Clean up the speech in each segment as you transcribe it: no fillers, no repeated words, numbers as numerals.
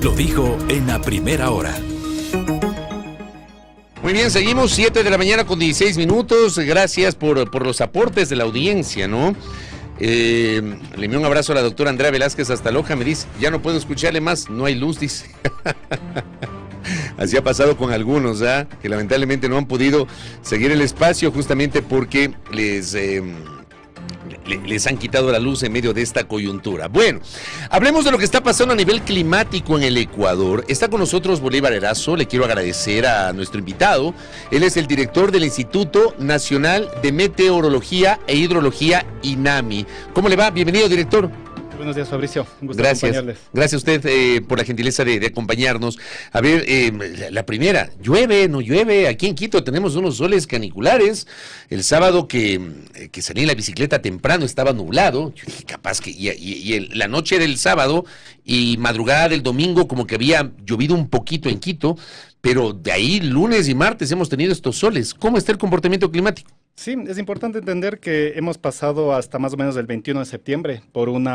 lo dijo en la primera hora. Muy bien, seguimos 7 de la mañana con 16 minutos. Gracias por los aportes de la audiencia, ¿no? Le envío un abrazo a la doctora Andrea Velázquez hasta Loja. Me dice, ya no puedo escucharle más, no hay luz, dice. Así ha pasado con algunos, ¿ah? Que lamentablemente no han podido seguir el espacio justamente porque les han quitado la luz en medio de esta coyuntura. Bueno, hablemos de lo que está pasando a nivel climático en el Ecuador. Está con nosotros Bolívar Erazo. Le quiero agradecer a nuestro invitado. Él es el director del Instituto Nacional de Meteorología e Hidrología, INAMI. ¿Cómo le va? Bienvenido, director. Buenos días, Fabricio. Un gusto acompañarles. Gracias a usted por la gentileza de acompañarnos. A ver, la primera, ¿llueve, no llueve? Aquí en Quito tenemos unos soles caniculares. El sábado que salí en la bicicleta temprano estaba nublado. Yo dije, capaz que... la noche del sábado y madrugada del domingo como que había llovido un poquito en Quito, pero de ahí lunes y martes hemos tenido estos soles. ¿Cómo está el comportamiento climático? Sí, es importante entender que hemos pasado hasta más o menos el 21 de septiembre por un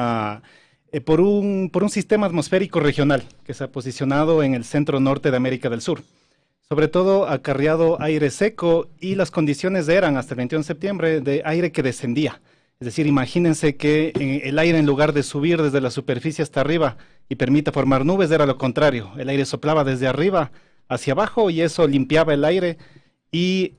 sistema atmosférico regional que se ha posicionado en el centro norte de América del Sur. Sobre todo acarreado aire seco y las condiciones eran hasta el 21 de septiembre de aire que descendía. Es decir, imagínense que el aire en lugar de subir desde la superficie hasta arriba y permita formar nubes era lo contrario. El aire soplaba desde arriba hacia abajo y eso limpiaba el aire y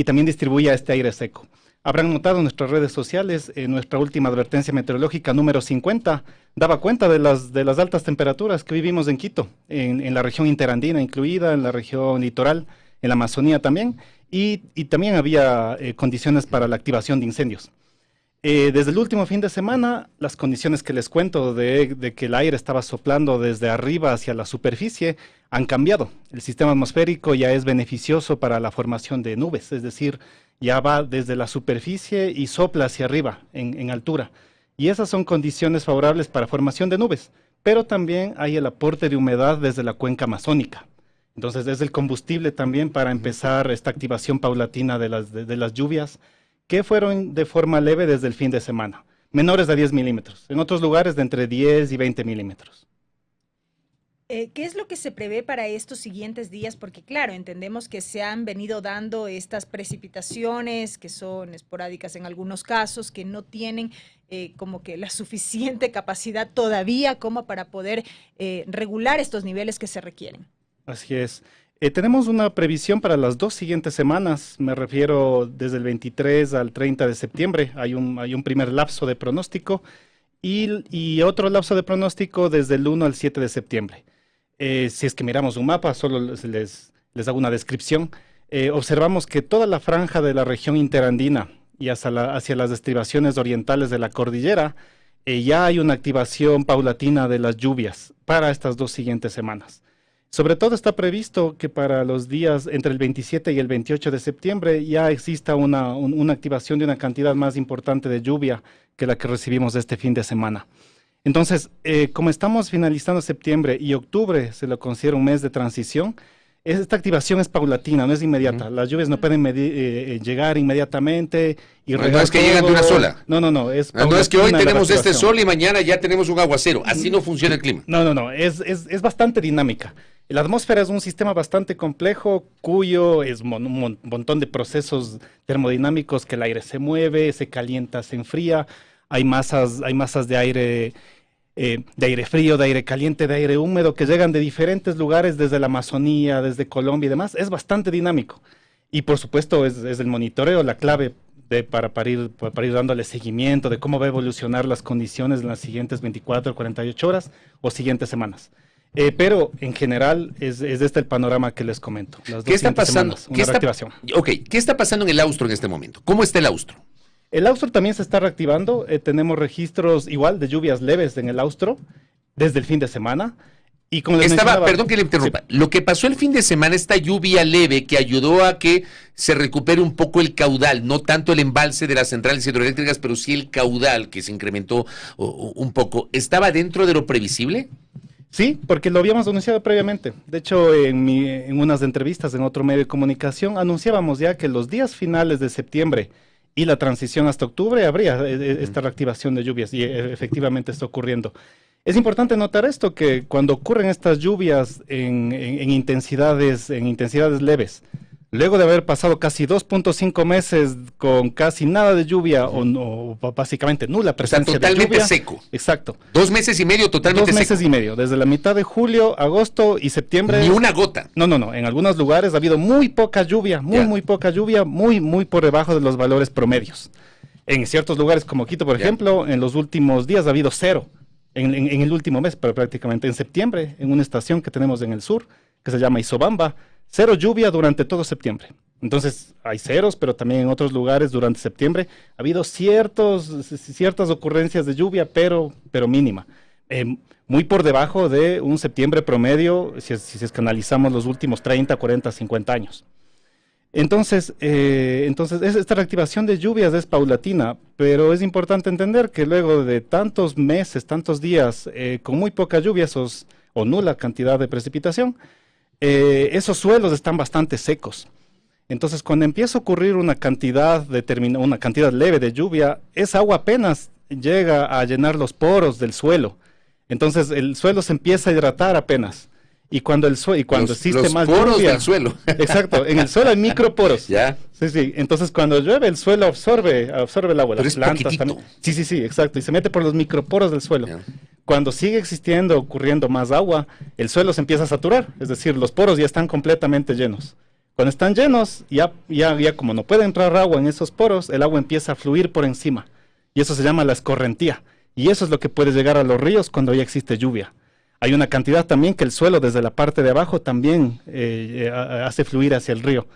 también distribuía este aire seco. Habrán notado en nuestras redes sociales, en nuestra última advertencia meteorológica número 50, daba cuenta de las altas temperaturas que vivimos en Quito, en la región interandina incluida, en la región litoral, en la Amazonía también, y también había condiciones para la activación de incendios. Desde el último fin de semana, las condiciones que les cuento de que el aire estaba soplando desde arriba hacia la superficie han cambiado. El sistema atmosférico ya es beneficioso para la formación de nubes, es decir, ya va desde la superficie y sopla hacia arriba en altura. Y esas son condiciones favorables para formación de nubes, pero también hay el aporte de humedad desde la cuenca amazónica. Entonces es el combustible también para empezar esta activación paulatina de las lluvias, que fueron de forma leve desde el fin de semana, menores de 10 milímetros, en otros lugares de entre 10 y 20 milímetros. ¿Qué es lo que se prevé para estos siguientes días? Porque claro, entendemos que se han venido dando estas precipitaciones que son esporádicas en algunos casos, que no tienen como que la suficiente capacidad todavía como para poder regular estos niveles que se requieren. Así es. Tenemos una previsión para las 2 siguientes semanas, me refiero desde el 23 al 30 de septiembre, hay un primer lapso de pronóstico y otro lapso de pronóstico desde el 1 al 7 de septiembre. Si es que miramos un mapa, solo les hago una descripción, observamos que toda la franja de la región interandina y hacia las estribaciones orientales de la cordillera, ya hay una activación paulatina de las lluvias para estas 2 siguientes semanas. Sobre todo está previsto que para los días entre el 27 y el 28 de septiembre ya exista una activación de una cantidad más importante de lluvia que la que recibimos este fin de semana. Entonces, como estamos finalizando septiembre y octubre se lo considera un mes de transición, esta activación es paulatina, no es inmediata. Las lluvias no pueden llegar inmediatamente y regar no es que llegan de una sola. No. No es que hoy tenemos este sol y mañana ya tenemos un aguacero. Así no funciona el clima. No. Es bastante dinámica. La atmósfera es un sistema bastante complejo cuyo es un montón de procesos termodinámicos que el aire se mueve, se calienta, se enfría. Hay masas de aire frío, de aire caliente, de aire húmedo que llegan de diferentes lugares desde la Amazonía, desde Colombia y demás. Es bastante dinámico. Y por supuesto es el monitoreo la clave para ir dándole seguimiento de cómo va a evolucionar las condiciones en las siguientes 24 o 48 horas o siguientes semanas. Pero en general es este el panorama que les comento. ¿Qué está pasando? ¿Qué está pasando en el Austro en este momento? ¿Cómo está el Austro? El Austro también se está reactivando. Tenemos registros igual de lluvias leves en el Austro desde el fin de semana. Y como les mencionaba, perdón que le interrumpa. Sí. Lo que pasó el fin de semana, esta lluvia leve que ayudó a que se recupere un poco el caudal, no tanto el embalse de las centrales hidroeléctricas, pero sí el caudal que se incrementó un poco, ¿estaba dentro de lo previsible? Sí, porque lo habíamos anunciado previamente. De hecho, en unas entrevistas en otro medio de comunicación anunciábamos ya que los días finales de septiembre y la transición hasta octubre habría esta reactivación de lluvias y efectivamente está ocurriendo. Es importante notar esto, que cuando ocurren estas lluvias en intensidades leves, luego de haber pasado casi 2.5 meses con casi nada de lluvia o básicamente nula presencia de lluvia. Totalmente seco. Exacto. 2 meses y medio totalmente seco. 2 meses y medio, desde la mitad de julio, agosto y septiembre. Ni una gota. No. En algunos lugares ha habido muy poca lluvia, muy poca lluvia, muy por debajo de los valores promedios. En ciertos lugares como Quito, por ejemplo, en los últimos días ha habido 0. En el último mes, pero prácticamente en septiembre, en una estación que tenemos en el sur, que se llama Isobamba, 0 lluvia durante todo septiembre. Entonces, hay ceros, pero también en otros lugares durante septiembre ha habido ciertas ocurrencias de lluvia, pero mínima. Muy por debajo de un septiembre promedio, si es que analizamos los últimos 30, 40, 50 años. Entonces, esta reactivación de lluvias es paulatina, pero es importante entender que luego de tantos meses, tantos días, con muy poca lluvia o nula cantidad de precipitación, esos suelos están bastante secos. Entonces, cuando empieza a ocurrir una cantidad leve de lluvia, esa agua apenas llega a llenar los poros del suelo. Entonces, el suelo se empieza a hidratar apenas. Y cuando existe más lluvia... Los poros del suelo. Exacto, en el suelo hay microporos. Ya. Sí. Entonces, cuando llueve, el suelo absorbe el agua. Pero las plantas poquitito. también. Sí, exacto. Y se mete por los microporos del suelo. Ya. Cuando sigue ocurriendo más agua, el suelo se empieza a saturar. Es decir, los poros ya están completamente llenos. Cuando están llenos, ya como no puede entrar agua en esos poros, el agua empieza a fluir por encima. Y eso se llama la escorrentía. Y eso es lo que puede llegar a los ríos cuando ya existe lluvia. Hay una cantidad también que el suelo desde la parte de abajo también hace fluir hacia el río.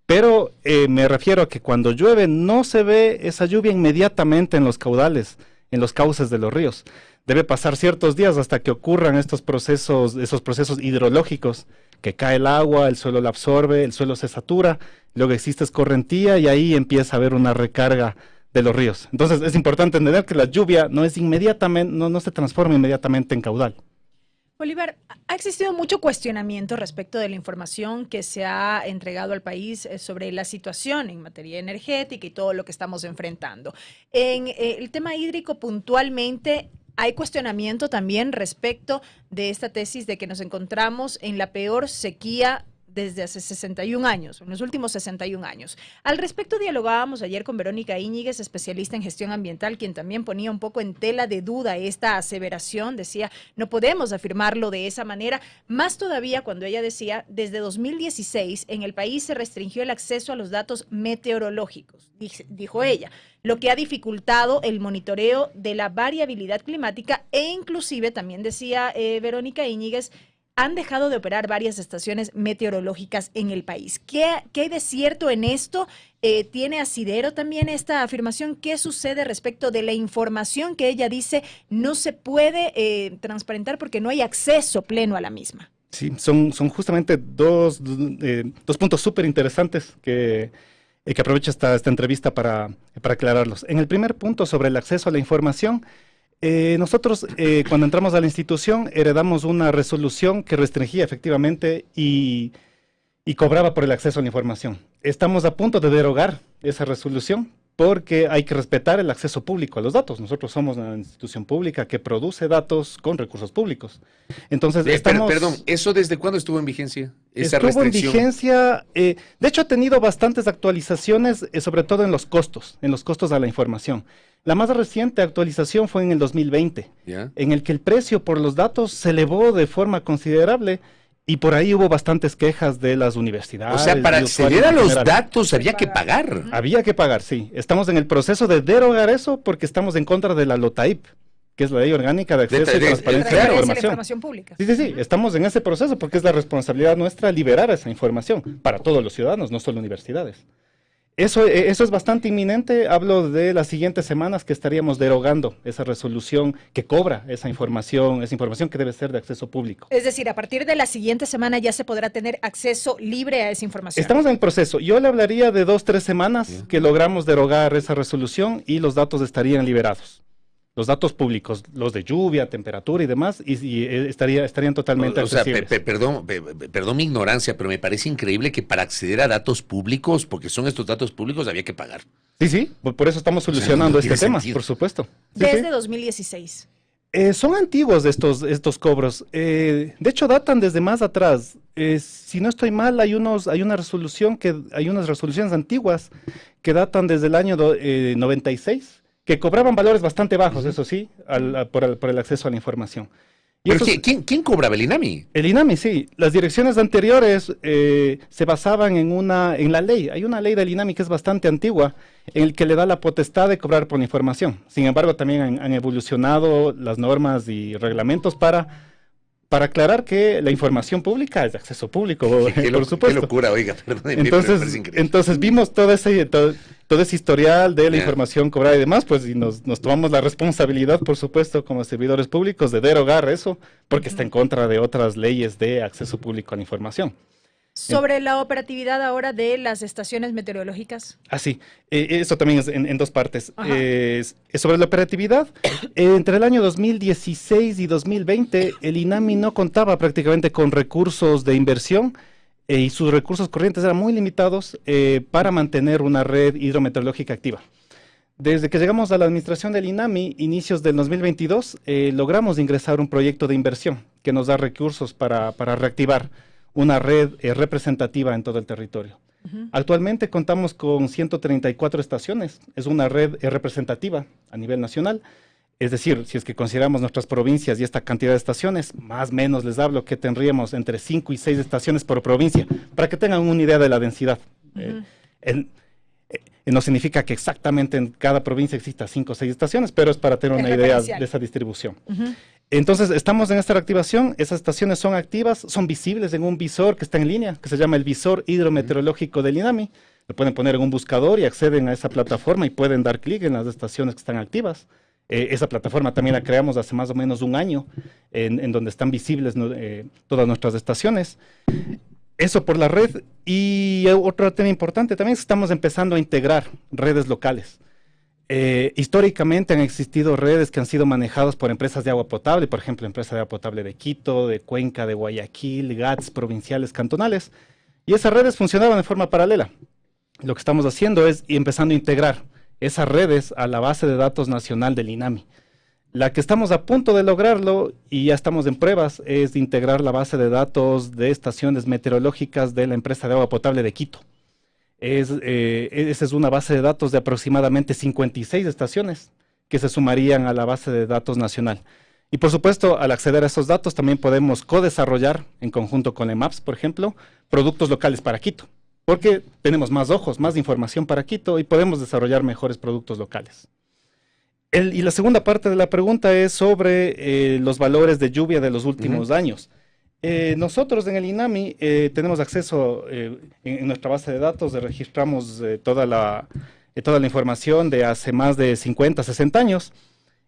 Pero me refiero a que cuando llueve no se ve esa lluvia inmediatamente en los caudales, en los cauces de los ríos. Debe pasar ciertos días hasta que ocurran esos procesos hidrológicos, que cae el agua, el suelo la absorbe, el suelo se satura, luego existe escorrentía y ahí empieza a haber una recarga de los ríos. Entonces es importante entender que la lluvia no se transforma inmediatamente en caudal. Bolívar, ha existido mucho cuestionamiento respecto de la información que se ha entregado al país sobre la situación en materia energética y todo lo que estamos enfrentando. En el tema hídrico puntualmente, hay cuestionamiento también respecto de esta tesis de que nos encontramos en la peor sequía desde hace 61 años, en los últimos 61 años. Al respecto dialogábamos ayer con Verónica Íñiguez, especialista en gestión ambiental, quien también ponía un poco en tela de duda esta aseveración, decía, no podemos afirmarlo de esa manera, más todavía cuando ella decía, desde 2016 en el país se restringió el acceso a los datos meteorológicos, dijo ella, lo que ha dificultado el monitoreo de la variabilidad climática e inclusive, también decía Verónica Íñiguez, han dejado de operar varias estaciones meteorológicas en el país. ¿Qué hay de cierto en esto? ¿Tiene asidero también esta afirmación? ¿Qué sucede respecto de la información que ella dice no se puede transparentar porque no hay acceso pleno a la misma? Sí, son justamente dos puntos súper interesantes que aprovecho esta entrevista para aclararlos. En el primer punto, sobre el acceso a la información, nosotros cuando entramos a la institución heredamos una resolución que restringía efectivamente y cobraba por el acceso a la información. Estamos a punto de derogar esa resolución porque hay que respetar el acceso público a los datos. Nosotros somos una institución pública que produce datos con recursos públicos. Entonces, Perdón, ¿eso desde cuándo estuvo en vigencia? Esa estuvo restricción. en vigencia, de hecho ha tenido bastantes actualizaciones, sobre todo en los costos a la información. La más reciente actualización fue en el 2020, en el que el precio por los datos se elevó de forma considerable y por ahí hubo bastantes quejas de las universidades. O sea, para acceder a los datos había que pagar. Había que pagar, sí. Estamos en el proceso de derogar eso porque estamos en contra de la LOTAIP, que es la Ley Orgánica de Acceso y Transparencia de la Información Pública. Sí, estamos en ese proceso porque es la responsabilidad nuestra liberar esa información para todos los ciudadanos, no solo universidades. Eso es bastante inminente. Hablo de las siguientes semanas que estaríamos derogando esa resolución que cobra esa información que debe ser de acceso público. Es decir, a partir de la siguiente semana ya se podrá tener acceso libre a esa información. Estamos en el proceso. Yo le hablaría de 2-3 semanas que logramos derogar esa resolución y los datos estarían liberados. Los datos públicos, los de lluvia, temperatura y demás, y estarían totalmente accesibles. Perdón mi ignorancia, pero me parece increíble que para acceder a datos públicos, porque son estos datos públicos, había que pagar. Sí, por eso estamos solucionando este tema, por supuesto. Desde 2016. Son antiguos estos cobros. De hecho, datan desde más atrás. Si no estoy mal, hay unas resoluciones antiguas que datan desde el año 96, que cobraban valores bastante bajos, eso sí, por el acceso a la información. ¿Pero quién cobraba? ¿El INAMI? El INAMI, sí. Las direcciones anteriores se basaban en la ley. Hay una ley del INAMI que es bastante antigua, en el que le da la potestad de cobrar por información. Sin embargo, también han evolucionado las normas y reglamentos para aclarar que la información pública es de acceso público, por supuesto. Qué locura, oiga, perdóneme, pero me parece increíble. Entonces vimos todo ese historial de la información cobrada y demás, pues y nos tomamos la responsabilidad, por supuesto, como servidores públicos, de derogar eso, porque está en contra de otras leyes de acceso público a la información. Sobre la operatividad ahora de las estaciones meteorológicas. Sí, eso también es en dos partes. Sobre la operatividad, entre el año 2016 y 2020, el INAMI no contaba prácticamente con recursos de inversión y sus recursos corrientes eran muy limitados para mantener una red hidrometeorológica activa. Desde que llegamos a la administración del INAMI, inicios del 2022, logramos ingresar un proyecto de inversión que nos da recursos para reactivar una red representativa en todo el territorio. Actualmente contamos con 134 estaciones, es una red representativa a nivel nacional, es decir, si es que consideramos nuestras provincias y esta cantidad de estaciones, más o menos les hablo que tendríamos entre 5 y 6 estaciones por provincia, para que tengan una idea de la densidad. No significa que exactamente en cada provincia exista 5 o 6 estaciones, pero es para tener una idea de esa distribución. Entonces, estamos en esta reactivación, esas estaciones son activas, son visibles en un visor que está en línea, que se llama el visor hidrometeorológico del INAMI. Lo pueden poner en un buscador y acceden a esa plataforma y pueden dar clic en las estaciones que están activas. Esa plataforma también la creamos hace más o menos un año, en donde están visibles todas nuestras estaciones. Eso por la red. Y otro tema importante también es que estamos empezando a integrar redes locales. Históricamente han existido redes que han sido manejadas por empresas de agua potable, por ejemplo, empresa de agua potable de Quito, de Cuenca, de Guayaquil, GATS, provinciales, cantonales, y esas redes funcionaban de forma paralela. Lo que estamos haciendo es empezando a integrar esas redes a la base de datos nacional del INAMI. La que estamos a punto de lograrlo, y ya estamos en pruebas, es de integrar la base de datos de estaciones meteorológicas de la empresa de agua potable de Quito. Esa es una base de datos de aproximadamente 56 estaciones que se sumarían a la base de datos nacional. Y por supuesto, al acceder a esos datos también podemos co-desarrollar, en conjunto con EMAPS, por ejemplo, productos locales para Quito, porque tenemos más ojos, más información para Quito y podemos desarrollar mejores productos locales. Y la segunda parte de la pregunta es sobre los valores de lluvia de los últimos años. Nosotros en el INAMI tenemos acceso en nuestra base de datos, registramos toda la información de hace más de 50, 60 años,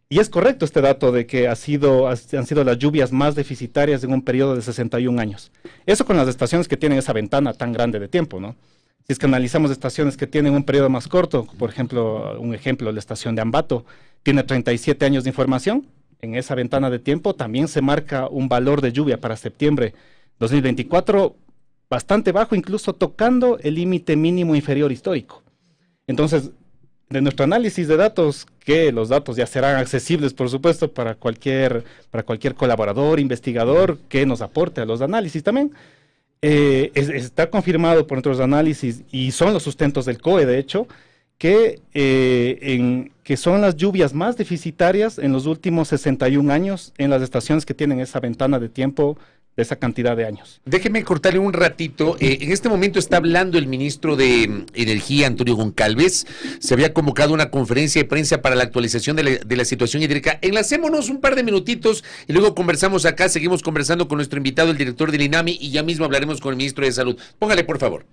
y es correcto este dato de que han sido las lluvias más deficitarias en un periodo de 61 años. Eso con las estaciones que tienen esa ventana tan grande de tiempo, ¿no? Si es que analizamos estaciones que tienen un periodo más corto, por ejemplo, la estación de Ambato, tiene 37 años de información. En esa ventana de tiempo también se marca un valor de lluvia para septiembre 2024 bastante bajo, incluso tocando el límite mínimo inferior histórico. Entonces, de nuestro análisis de datos, que los datos ya serán accesibles, por supuesto, para cualquier colaborador, investigador que nos aporte a los análisis también, está confirmado por nuestros análisis, y son los sustentos del COE, de hecho, que son las lluvias más deficitarias en los últimos 61 años en las estaciones que tienen esa ventana de tiempo de esa cantidad de años. Déjeme cortarle un ratito. En este momento está hablando el ministro de Energía, Antonio Goncalves. Se había convocado una conferencia de prensa para la actualización de la situación hídrica. Enlacémonos un par de minutitos y luego conversamos acá. Seguimos conversando con nuestro invitado, el director del INAMI, y ya mismo hablaremos con el ministro de Salud. Póngale, por favor.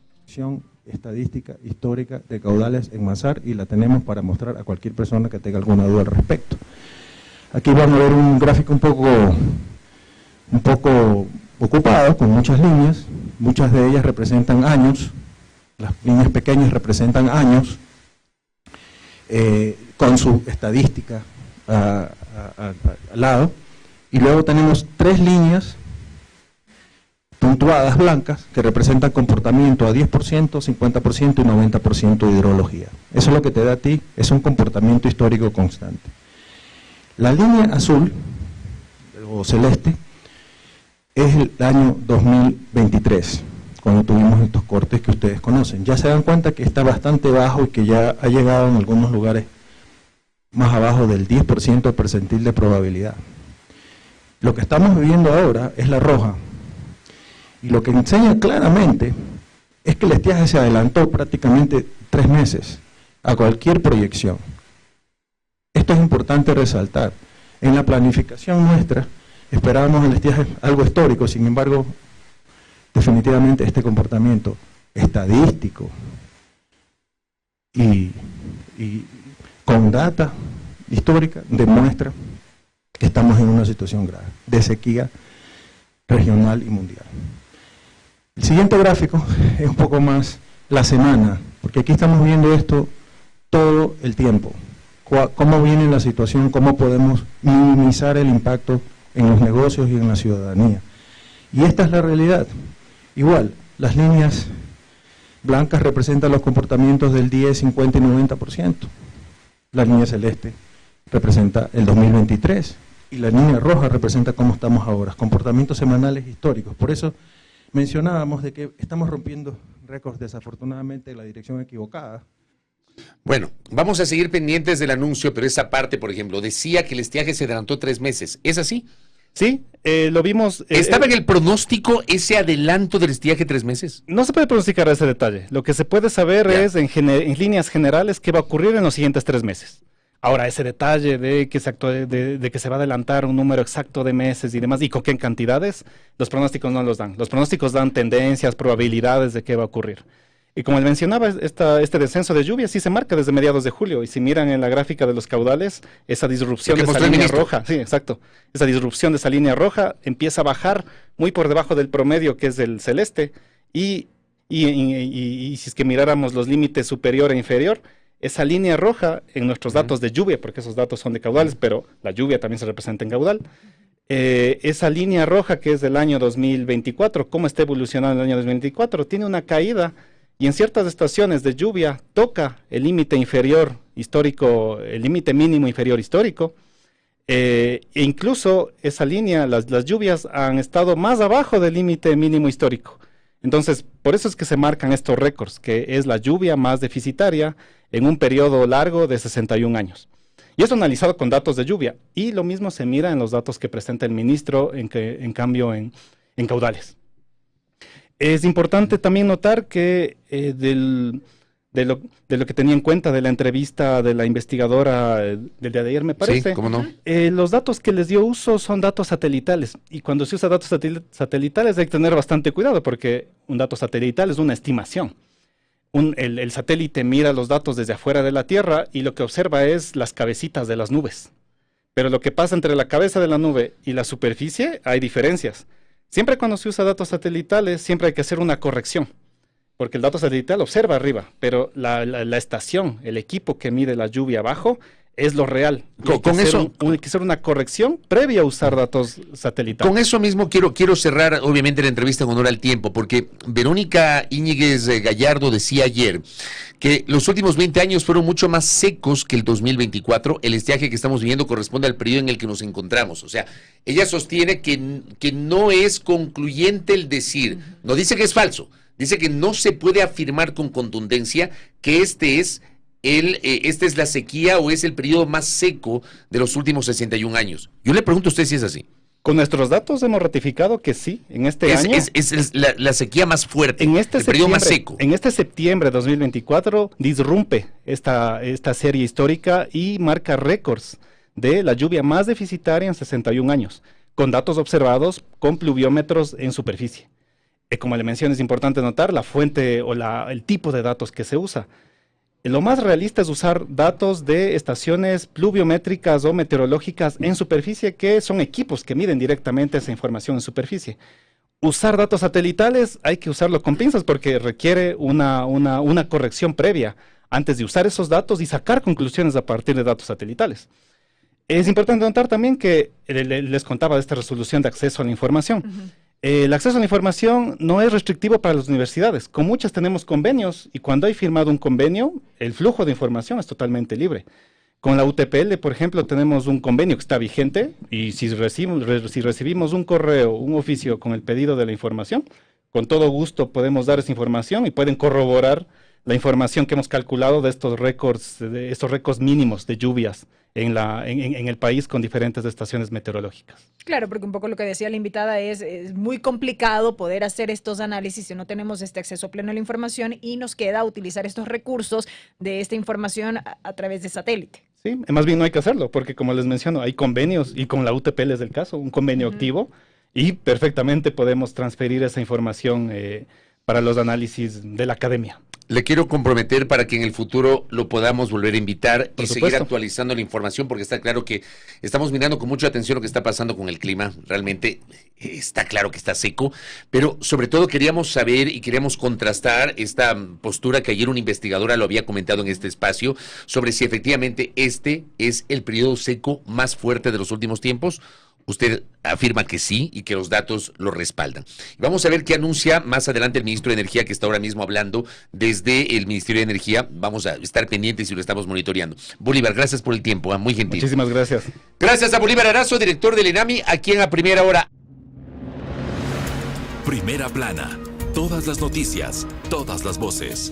Estadística histórica de caudales en Masar, y la tenemos para mostrar a cualquier persona que tenga alguna duda al respecto. Aquí van a ver un gráfico un poco ocupado, con muchas líneas. Muchas de ellas representan años, las líneas pequeñas representan años, con su estadística al lado, y luego tenemos 3 líneas puntuadas blancas que representan comportamiento a 10%, 50% y 90% de hidrología. Eso es lo que te da a ti, es un comportamiento histórico constante. La línea azul o celeste, es el año 2023, cuando tuvimos estos cortes que ustedes conocen. Ya se dan cuenta que está bastante bajo y que ya ha llegado en algunos lugares más abajo del 10% percentil de probabilidad. Lo que estamos viviendo ahora es la roja, y lo que enseña claramente es que el estiaje se adelantó prácticamente 3 meses a cualquier proyección. Esto es importante resaltar. En la planificación nuestra esperábamos el estiaje algo histórico, sin embargo, definitivamente este comportamiento estadístico y con data histórica demuestra que estamos en una situación grave de sequía regional y mundial. El siguiente gráfico es un poco más la semana, porque aquí estamos viendo esto todo el tiempo. Cómo viene la situación, cómo podemos minimizar el impacto en los negocios y en la ciudadanía. Y esta es la realidad. Igual, las líneas blancas representan los comportamientos del 10, 50 y 90%. La línea celeste representa el 2023 y la línea roja representa cómo estamos ahora, comportamientos semanales históricos. Por eso mencionábamos de que estamos rompiendo récords desafortunadamente en la dirección equivocada. Bueno, vamos a seguir pendientes del anuncio, pero esa parte, por ejemplo, decía que el estiaje se adelantó 3 meses. ¿Es así? Sí, lo vimos. ¿Estaba en el pronóstico ese adelanto del estiaje 3 meses? No se puede pronosticar ese detalle. Lo que se puede saber es en líneas generales qué va a ocurrir en los siguientes 3 meses. Ahora, ese detalle de que se va a adelantar un número exacto de meses y demás, y con qué cantidades, los pronósticos no los dan. Los pronósticos dan tendencias, probabilidades de qué va a ocurrir. Y como él mencionaba, este descenso de lluvia sí se marca desde mediados de julio. Y si miran en la gráfica de los caudales, esa disrupción de esa línea roja, sí, exacto, esa disrupción de esa línea roja empieza a bajar muy por debajo del promedio, que es el celeste, y si es que miráramos los límites superior e inferior, esa línea roja en nuestros datos de lluvia, porque esos datos son de caudales, pero la lluvia también se representa en caudal, esa línea roja que es del año 2024, cómo está evolucionando el año 2024, tiene una caída. Y en ciertas estaciones de lluvia toca el límite inferior histórico, el límite mínimo inferior histórico, e incluso esa línea, las lluvias han estado más abajo del límite mínimo histórico. Entonces, por eso es que se marcan estos récords, que es la lluvia más deficitaria en un periodo largo de 61 años. Y esto analizado con datos de lluvia, y lo mismo se mira en los datos que presenta el ministro, en cambio en caudales. Es importante también notar que de lo que tenía en cuenta de la entrevista de la investigadora del día de ayer, me parece, sí, ¿cómo no? Los datos que les dio uso son datos satelitales, y cuando se usa datos satelitales hay que tener bastante cuidado, porque un dato satelital es una estimación. El satélite mira los datos desde afuera de la Tierra y lo que observa es las cabecitas de las nubes. Pero lo que pasa entre la cabeza de la nube y la superficie hay diferencias. Siempre cuando se usa datos satelitales, siempre hay que hacer una corrección, porque el dato satelital observa arriba, pero la estación, el equipo que mide la lluvia abajo, es lo real. Con eso hay que hacer una corrección previa a usar datos satelitales. Con eso mismo quiero cerrar, obviamente, la entrevista en honor al tiempo, porque Verónica Íñiguez Gallardo decía ayer que los últimos 20 años fueron mucho más secos que el 2024. El estiaje que estamos viviendo corresponde al periodo en el que nos encontramos. O sea, ella sostiene que no es concluyente el decir, no dice que es falso, dice que no se puede afirmar con contundencia que esta es la sequía o es el periodo más seco de los últimos 61 años. Yo le pregunto a usted si es así. Con nuestros datos hemos ratificado que sí, en este año... Es la sequía más fuerte, el periodo más seco. En este septiembre de 2024 disrumpe esta serie histórica y marca récords de la lluvia más deficitaria en 61 años, con datos observados con pluviómetros en superficie. Como le mencioné, es importante notar la fuente o el tipo de datos que se usa. Lo más realista es usar datos de estaciones pluviométricas o meteorológicas en superficie, que son equipos que miden directamente esa información en superficie. Usar datos satelitales hay que usarlo con pinzas porque requiere una corrección previa antes de usar esos datos y sacar conclusiones a partir de datos satelitales. Es importante notar también que les contaba de esta resolución de acceso a la información. El acceso a la información no es restrictivo para las universidades. Con muchas tenemos convenios y cuando hay firmado un convenio, el flujo de información es totalmente libre. Con la UTPL, por ejemplo, tenemos un convenio que está vigente y si recibimos un correo, un oficio con el pedido de la información, con todo gusto podemos dar esa información y pueden corroborar la información que hemos calculado de estos récords mínimos de lluvias en el país con diferentes estaciones meteorológicas. Claro, porque un poco lo que decía la invitada es muy complicado poder hacer estos análisis si no tenemos este acceso pleno a la información y nos queda utilizar estos recursos de esta información a través de satélite. Sí, más bien no hay que hacerlo, porque como les menciono, hay convenios y con la UTPL es el caso, un convenio activo y perfectamente podemos transferir esa información para los análisis de la academia. Le quiero comprometer para que en el futuro lo podamos volver a invitar y seguir actualizando la información, porque está claro que estamos mirando con mucha atención lo que está pasando con el clima. Realmente está claro que está seco, pero sobre todo queríamos saber y queríamos contrastar esta postura que ayer una investigadora lo había comentado en este espacio, sobre si efectivamente este es el periodo seco más fuerte de los últimos tiempos. Usted afirma que sí y que los datos lo respaldan. Vamos a ver qué anuncia más adelante el ministro de Energía, que está ahora mismo hablando desde el Ministerio de Energía. Vamos a estar pendientes y lo estamos monitoreando. Bolívar, gracias por el tiempo, muy gentil. Muchísimas gracias. Gracias a Bolívar Arazo, director del ENAMI, aquí en A Primera Hora. Primera Plana. Todas las noticias, todas las voces.